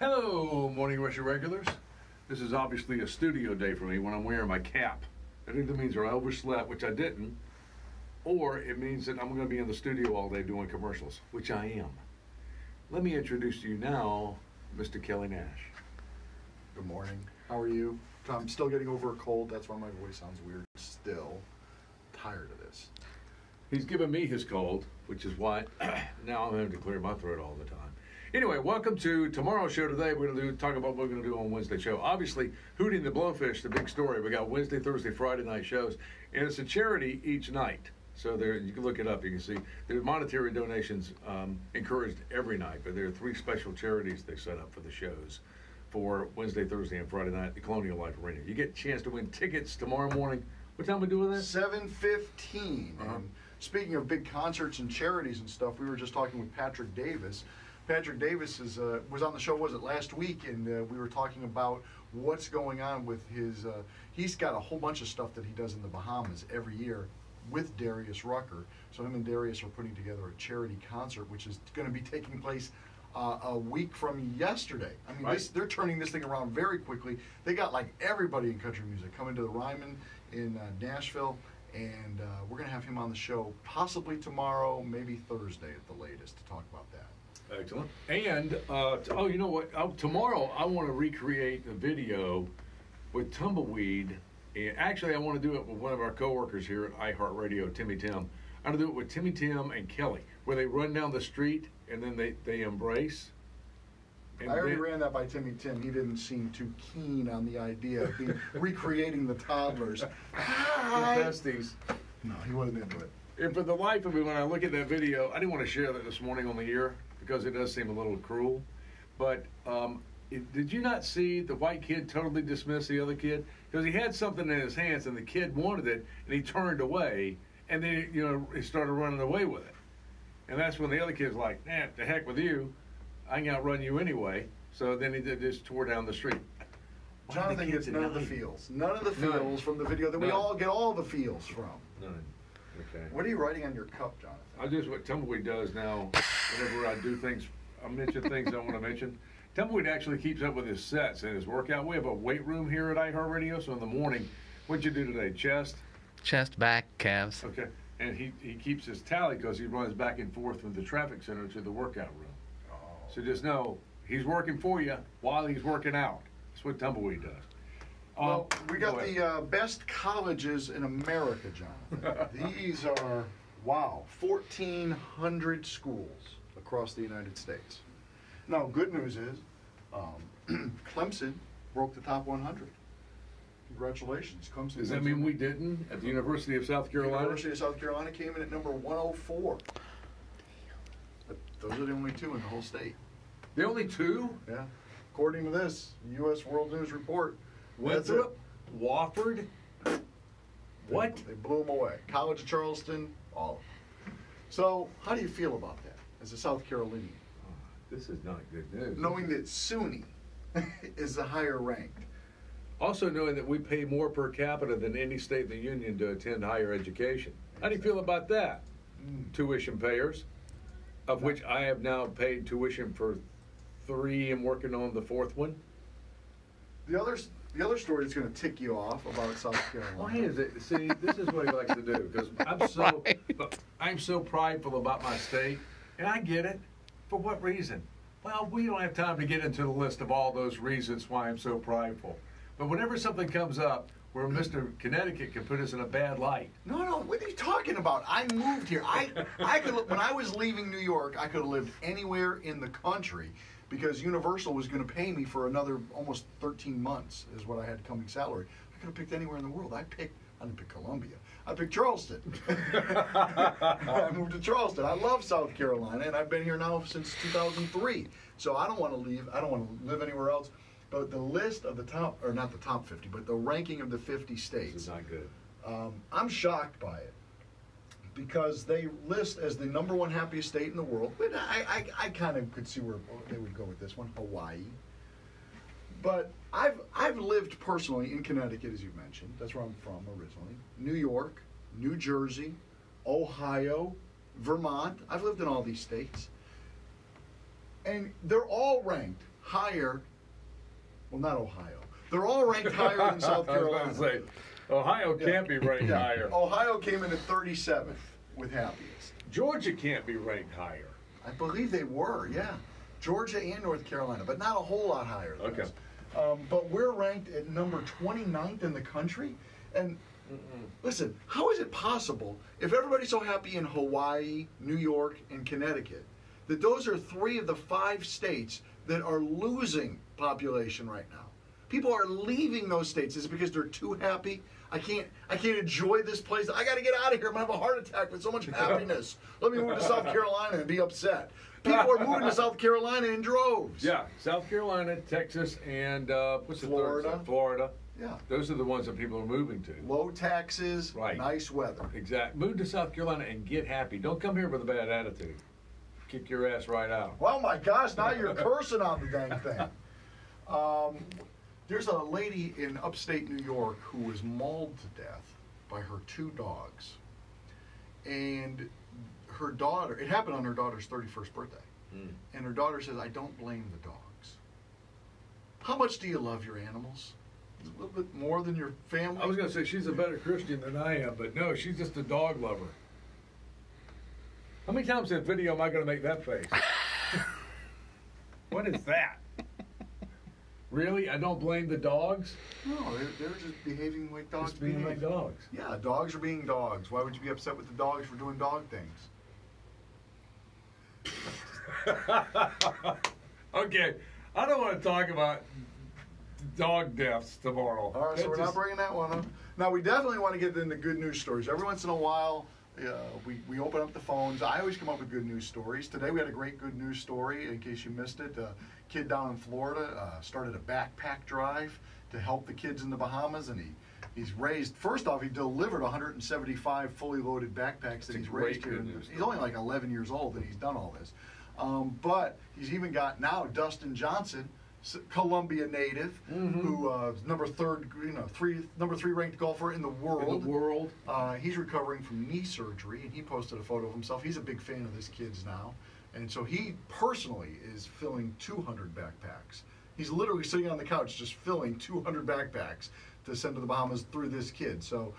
Hello, Morning Rush regulars. This is obviously a studio day for me when I'm wearing my cap. That either means I overslept, which I didn't, or it means that I'm going to be in the studio all day doing commercials, which I am. Let me introduce to you now Mr. Kelly Nash. Good morning. How are you? I'm still getting over a cold. That's why my voice sounds weird. Still tired of this. He's given me his cold, which is why now I'm having to clear my throat all the time. Anyway, welcome to tomorrow's show. Today we're going to talk about what we're going to do on Wednesday show. Obviously, Hooting the Blowfish, the big story. We got Wednesday, Thursday, Friday night shows, and it's a charity each night. So there, you can look it up. You can see there's monetary donations encouraged every night, but there are 3 special charities they set up for the shows for Wednesday, Thursday, and Friday night at the Colonial Life Arena. You get a chance to win tickets tomorrow morning. What time we doing that? 7:15. Speaking of big concerts and charities and stuff, we were just talking with Patrick Davis. Patrick Davis was on the show, was it last week, and we were talking about what's going on with his, he's got a whole bunch of stuff that he does in the Bahamas every year with Darius Rucker. So him and Darius are putting together a charity concert, which is going to be taking place a week from yesterday. I mean, right. They're turning this thing around very quickly. They got like everybody in country music coming to the Ryman in Nashville, and we're going to have him on the show possibly tomorrow, maybe Thursday at the latest, to talk about that. Excellent. And, you know what? Tomorrow I want to recreate a video with Tumbleweed. And actually, I want to do it with one of our coworkers here at iHeartRadio, Timmy Tim. I'm going to do it with Timmy Tim and Kelly, where they run down the street and then they embrace. And I already ran that by Timmy Tim. He didn't seem too keen on the idea of recreating the toddlers. Hi. The besties. No, he wasn't into it. And for the life of me, when I look at that video, I didn't want to share that this morning on the air because it does seem a little cruel. But did you not see the white kid totally dismiss the other kid? Because he had something in his hands and the kid wanted it and he turned away and then, he started running away with it. And that's when the other kid's like, the heck with you. I can outrun you anyway. So then he just tore down the street. Jonathan gets none of the feels. None of the feels from the video that we all get all the feels from. None. Okay. What are you writing on your cup, Jonathan? I just what Tumbleweed does now. Whenever I do things, I mention things I want to mention. Tumbleweed actually keeps up with his sets and his workout. We have a weight room here at iHeartRadio. So in the morning, what'd you do today? Chest, back, calves. Okay. And he keeps his tally because he runs back and forth from the traffic center to the workout room. Oh. So just know he's working for you while he's working out. That's what Tumbleweed does. Well, we got the best colleges in America, Jonathan. These are, 1,400 schools across the United States. Now, good news is Clemson broke the top 100. Congratulations, Clemson. Does that mean we didn't at the University of South Carolina? The University of South Carolina came in at number 104. Those are the only 2 in the whole state. The only 2? Yeah. According to this U.S. World News Report. Winthrop, Wofford. What? They blew them away. College of Charleston, all of them. So, how do you feel about that as a South Carolinian? This is not good news. Knowing that SUNY is the higher ranked. Also knowing that we pay more per capita than any state in the union to attend higher education. How do you feel about that? Tuition payers, of which I have now paid tuition for 3 and working on the 4th one. The other story that's going to tick you off about South Carolina. Why is it? See, this is what he likes to do because I'm so prideful about my state, and I get it. For what reason? Well, we don't have time to get into the list of all those reasons why I'm so prideful. But whenever something comes up where Mr. Connecticut can put us in a bad light. No, what are you talking about? I moved here. I could when I was leaving New York, I could have lived anywhere in the country because Universal was going to pay me for another almost 13 months is what I had coming salary. I could have picked anywhere in the world. I didn't pick Columbia. I picked Charleston. I moved to Charleston. I love South Carolina, and I've been here now since 2003. So I don't want to leave. I don't want to live anywhere else. But the list of the top, or not the top 50, but the ranking of the 50 states. This is not good. I'm shocked by it because they list as the #1 happiest state in the world. But I kind of could see where they would go with this one, Hawaii. But I've lived personally in Connecticut, as you mentioned. That's where I'm from originally. New York, New Jersey, Ohio, Vermont. I've lived in all these states. And they're all ranked higher. Well, not Ohio. They're all ranked higher than South Carolina. I was going to say, Ohio can't be ranked higher. Ohio came in at 37th with happiest. Georgia can't be ranked higher. I believe they were, yeah. Georgia and North Carolina, but not a whole lot higher than Okay. us. But we're ranked at number 29th in the country. And listen, how is it possible, if everybody's so happy in Hawaii, New York, and Connecticut, that those are 3 of the 5 states that are losing population right now? People are leaving those states. Is it because they're too happy? I can't enjoy this place. I got to get out of here. I'm going to have a heart attack with so much happiness. Let me move to South Carolina and be upset. People are moving to South Carolina in droves. Yeah, South Carolina, Texas, and what's the Florida. third state? Florida. Yeah. Those are the ones that people are moving to. Low taxes, Right. nice weather. Exactly. Move to South Carolina and get happy. Don't come here with a bad attitude. Kick your ass right out. Well, my gosh, now you're cursing on the dang thing. There's a lady in upstate New York who was mauled to death by her 2 dogs. And her daughter, it happened on her daughter's 31st birthday. And her daughter says, I don't blame the dogs. How much do you love your animals? A little bit more than your family? I was going to say she's a better Christian than I am, but no, she's just a dog lover. How many times in video am I going to make that face? What is that? Really? I don't blame the dogs? No, they're just behaving like dogs Just being behave. like dogs. Yeah, dogs are being dogs. Why would you be upset with the dogs for doing dog things? Okay, I don't want to talk about dog deaths tomorrow. All right, so That we're just- not bringing that one up. Now, we definitely want to get into good news stories. Every once in a while, we open up the phones. I always come up with good news stories. Today, we had a great good news story, in case you missed it. A kid down in Florida started a backpack drive to help the kids in the Bahamas, and he's raised, first off, he delivered 175 fully loaded backpacks that That's a he's great raised here. good news He's only like 11 years old, and he's done all this. But he's even got now Dustin Johnson, Columbia native, who number 3 ranked golfer in the world. In the world. He's recovering from knee surgery, and he posted a photo of himself. He's a big fan of this kid's now, and so he personally is filling 200 backpacks. He's literally sitting on the couch just filling 200 backpacks to send to the Bahamas through this kid. So,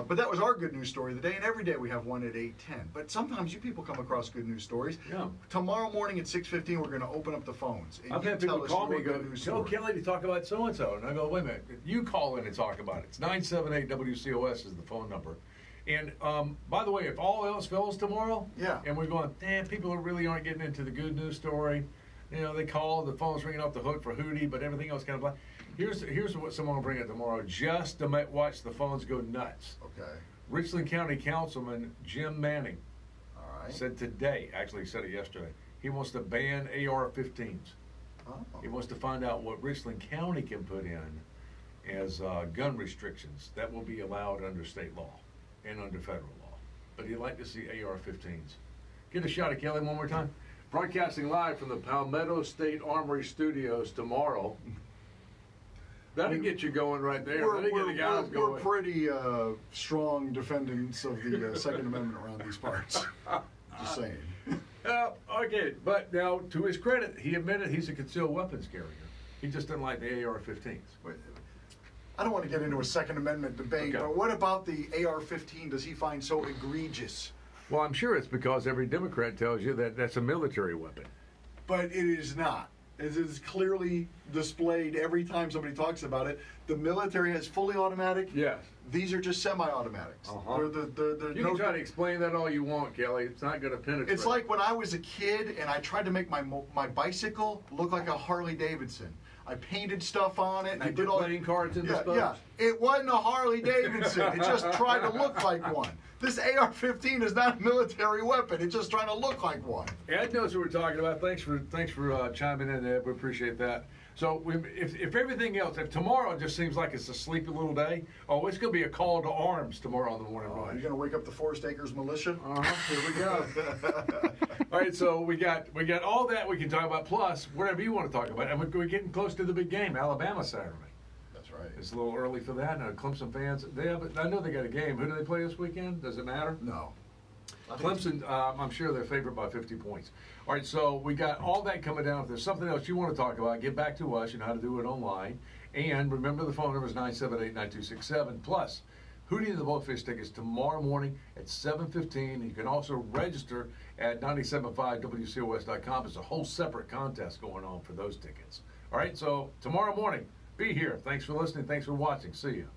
but that was our good news story of the day, and every day we have one at 8:10. But sometimes you people come across good news stories. Yeah. Tomorrow morning at 6:15, we're going to open up the phones. And I've you had tell people us call me your and go, good news tell story. Kelly to talk about so-and-so. And I go, wait a minute, you call in and talk about it. It's 978-WCOS is the phone number. And by the way, if all else fails tomorrow, Yeah. and we're going, damn, people really aren't getting into the good news story. You know, they call, the phone's ringing off the hook for Hootie, but everything else kind of blah. Here's what someone will bring up tomorrow, just to watch the phones go nuts. Okay. Richland County Councilman Jim Manning All right. said today, actually he said it yesterday, he wants to ban AR-15s. Oh. He wants to find out what Richland County can put in as gun restrictions that will be allowed under state law and under federal law. But he'd like to see AR-15s. Get a shot at Kelly one more time. Broadcasting live from the Palmetto State Armory Studios tomorrow. That'll get you going right there. That'll get the guys We're going. pretty strong defendants of the Second Amendment around these parts. Just saying. Okay, but now to his credit, he admitted he's a concealed weapons carrier. He just doesn't like the AR-15s. Wait, I don't want to get into a Second Amendment debate, Okay. but what about the AR-15 does he find so egregious? Well, I'm sure it's because every Democrat tells you that that's a military weapon. But it is not. It is clearly displayed every time somebody talks about it. The military has fully automatic. Yes. These are just semi-automatics. Uh-huh. They're You no can try to explain that all you want, Kelly. It's not going to penetrate. It's like when I was a kid and I tried to make my bicycle look like a Harley Davidson. I painted stuff on it and I you did put all playing cards in the spokes. Yeah, it wasn't a Harley Davidson. It just tried to look like one. This AR-15 is not a military weapon. It's just trying to look like one. Ed knows what we're talking about. Thanks for chiming in, Ed. We appreciate that. So if everything else, if tomorrow just seems like it's a sleepy little day, it's going to be a call to arms tomorrow in the morning. You're going to wake up the Forest Acres militia? Here we go. All right, so we got all that we can talk about, plus whatever you want to talk about. And we're getting close to the big game, Alabama Saturday. That's right. It's a little early for that. Now, Clemson fans, I know they got a game. Who do they play this weekend? Does it matter? No. Clemson, I'm sure they're favored by 50 points. All right, so we got all that coming down. If there's something else you want to talk about, get back to us. You know how to do it online. And remember the phone number is 978-9267. Plus, Hootie and the Blowfish tickets tomorrow morning at 7:15. You can also register at 975wcos.com. It's a whole separate contest going on for those tickets. All right, so tomorrow morning, be here. Thanks for listening. Thanks for watching. See you.